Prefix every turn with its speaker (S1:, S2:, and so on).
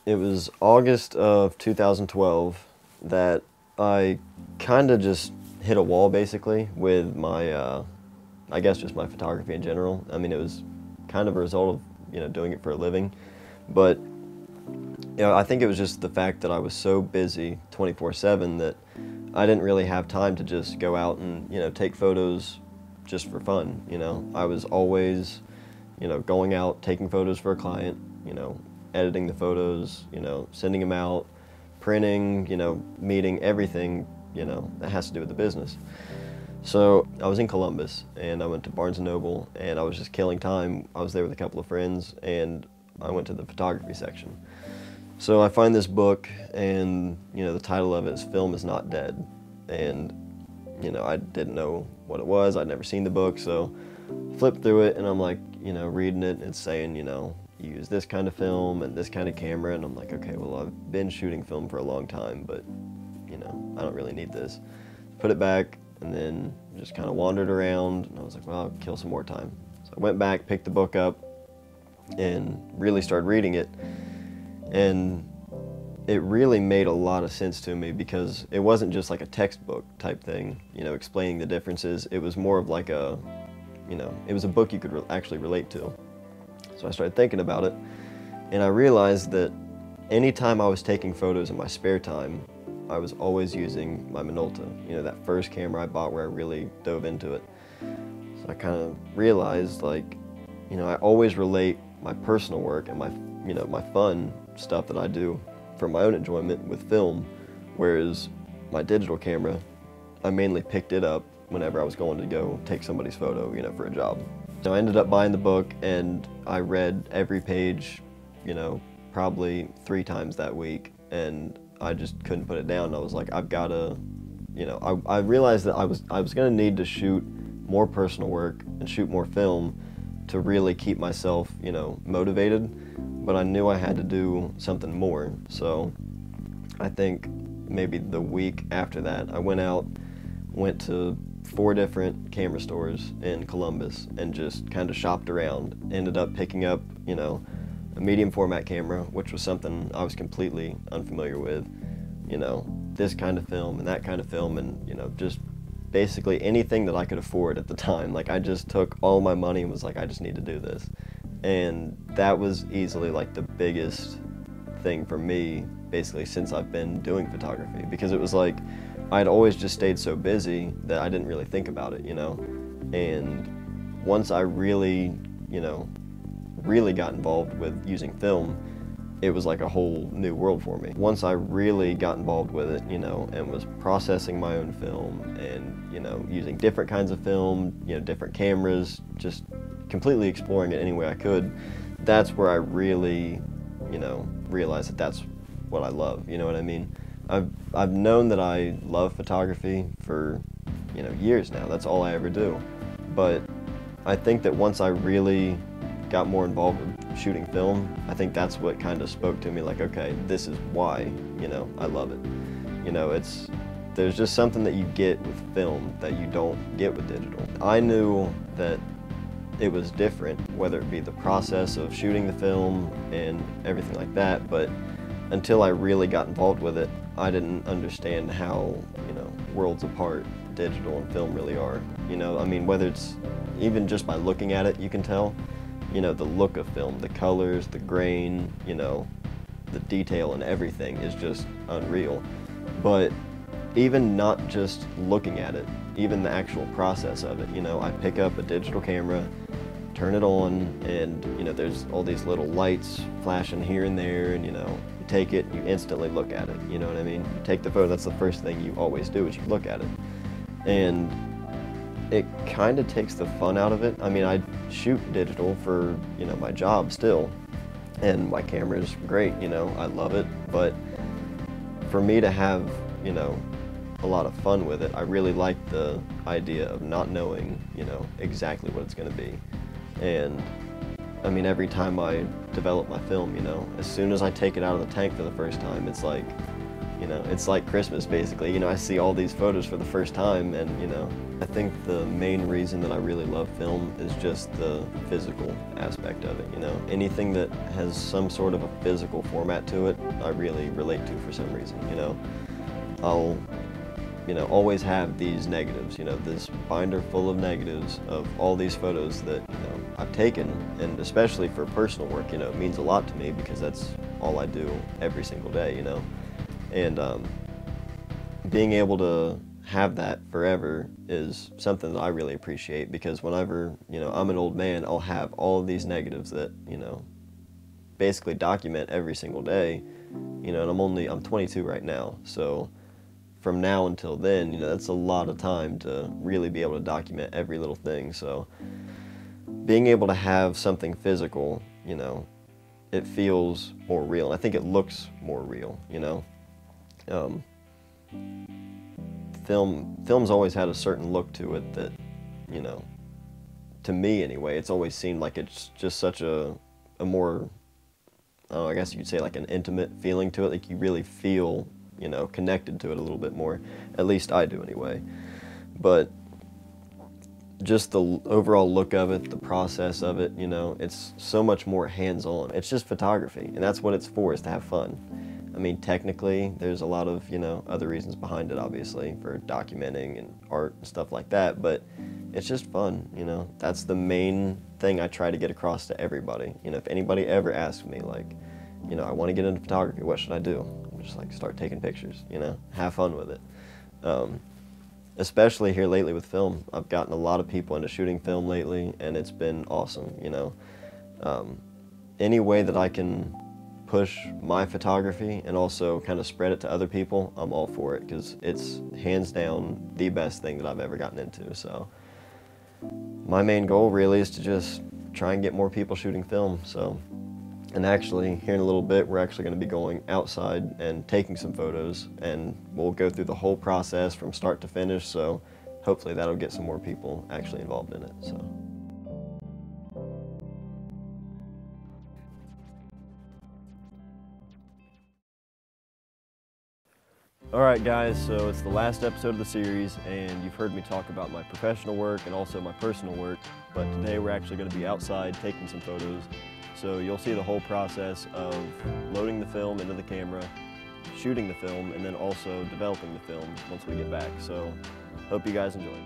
S1: It was August of 2012 that I kind of just hit a wall basically with my, I guess just my photography in general. I mean, it was kind of a result of, doing it for a living. But, I think it was just the fact that I was so busy 24/7 that I didn't really have time to just go out and, take photos just for fun, I was always, going out, taking photos for a client, editing the photos, sending them out, printing, meeting, everything, that has to do with the business. So I was in Columbus and I went to Barnes & Noble and I was just killing time. I was there with a couple of friends and I went to the photography section. So I find this book and, the title of it is Film is Not Dead. And, I didn't know what it was. I'd never seen the book, so flipped through it and I'm like, reading it and it's saying, use this kind of film and this kind of camera, and I'm like, okay, well, I've been shooting film for a long time, but, I don't really need this. Put it back, and then just kind of wandered around, and I was like, well, I'll kill some more time. So I went back, picked the book up, and really started reading it, and it really made a lot of sense to me because it wasn't just like a textbook type thing, explaining the differences. It was more of like a, it was a book you could actually relate to. So I started thinking about it, and I realized that anytime I was taking photos in my spare time, I was always using my Minolta, that first camera I bought where I really dove into it. So I kind of realized, like, I always relate my personal work and my, my fun stuff that I do for my own enjoyment with film, whereas my digital camera, I mainly picked it up whenever I was going to go take somebody's photo, for a job. So I ended up buying the book and I read every page, probably 3 times that week, and I just couldn't put it down. I was like, I've got to, I realized that I was going to need to shoot more personal work and shoot more film to really keep myself, motivated, but I knew I had to do something more. So I think maybe the week after that, I went to 4 different camera stores in Columbus and just kind of shopped around. Ended up picking up, a medium format camera, which was something I was completely unfamiliar with, this kind of film and that kind of film, and, just basically anything that I could afford at the time. Like, I just took all my money and was like, I just need to do this. And that was easily like the biggest thing for me, basically, since I've been doing photography, because it was like, I'd always just stayed so busy that I didn't really think about it, and once I really, really got involved with using film, it was like a whole new world for me. Once I really got involved with it, and was processing my own film and, using different kinds of film, different cameras, just completely exploring it any way I could, that's where I really, realized that that's what I love, you know what I mean? I've known that I love photography for, years now. That's all I ever do. But I think that once I really got more involved with shooting film, I think that's what kind of spoke to me, like, okay, this is why, I love it. There's just something that you get with film that you don't get with digital. I knew that it was different, whether it be the process of shooting the film and everything like that, but until I really got involved with it, I didn't understand how, worlds apart digital and film really are. I mean, whether it's even just by looking at it, you can tell, the look of film, the colors, the grain, the detail and everything is just unreal. But even not just looking at it, even the actual process of it, I pick up a digital camera, turn it on, and, there's all these little lights flashing here and there, and, you take it, you instantly look at it, you know what I mean? You take the photo, that's the first thing you always do is you look at it. And it kind of takes the fun out of it. I mean, I shoot digital for, my job still, and my camera is great, I love it, but for me to have, a lot of fun with it, I really like the idea of not knowing, exactly what it's going to be. And I mean, every time I develop my film, as soon as I take it out of the tank for the first time, it's like, You know, it's like Christmas basically. You know, I see all these photos for the first time, and you know, I think the main reason that I really love film is just the physical aspect of it. You know, anything that has some sort of a physical format to it, I really relate to for some reason. You know, I'll, you know, always have these negatives. You know, this binder full of negatives of all these photos that, you know, I've taken, and especially for personal work. You know, it means a lot to me because that's all I do every single day. You know. And being able to have that forever is something that I really appreciate, because whenever, you know, I'm an old man, I'll have all of these negatives that, you know, basically document every single day, you know, and I'm 22 right now, so from now until then, you know, that's a lot of time to really be able to document every little thing. So being able to have something physical, you know, it feels more real, and I think it looks more real, you know. Film's always had a certain look to it that, you know, to me anyway, it's always seemed like it's just such a more, I guess you could say like an intimate feeling to it, like you really feel, you know, connected to it a little bit more. At least I do anyway. But just the overall look of it, the process of it, you know, it's so much more hands-on. It's just photography, and that's what it's for, is to have fun. I mean, technically, there's a lot of, you know, other reasons behind it, obviously, for documenting and art and stuff like that, but it's just fun, you know. That's the main thing I try to get across to everybody. You know, if anybody ever asks me, like, you know, I want to get into photography, what should I do? I'm just like, start taking pictures, you know, have fun with it. Especially here lately with film, I've gotten a lot of people into shooting film lately, and it's been awesome, you know. Any way that I can push my photography and also kind of spread it to other people, I'm all for it, because it's hands down the best thing that I've ever gotten into. So my main goal really is to just try and get more people shooting film. So, and actually here in a little bit, we're actually going to be going outside and taking some photos, and we'll go through the whole process from start to finish. So hopefully that'll get some more people actually involved in it. So. Alright guys, so it's the last episode of the series, and you've heard me talk about my professional work and also my personal work, but today we're actually going to be outside taking some photos. So you'll see the whole process of loading the film into the camera, shooting the film, and then also developing the film once we get back. So hope you guys enjoy.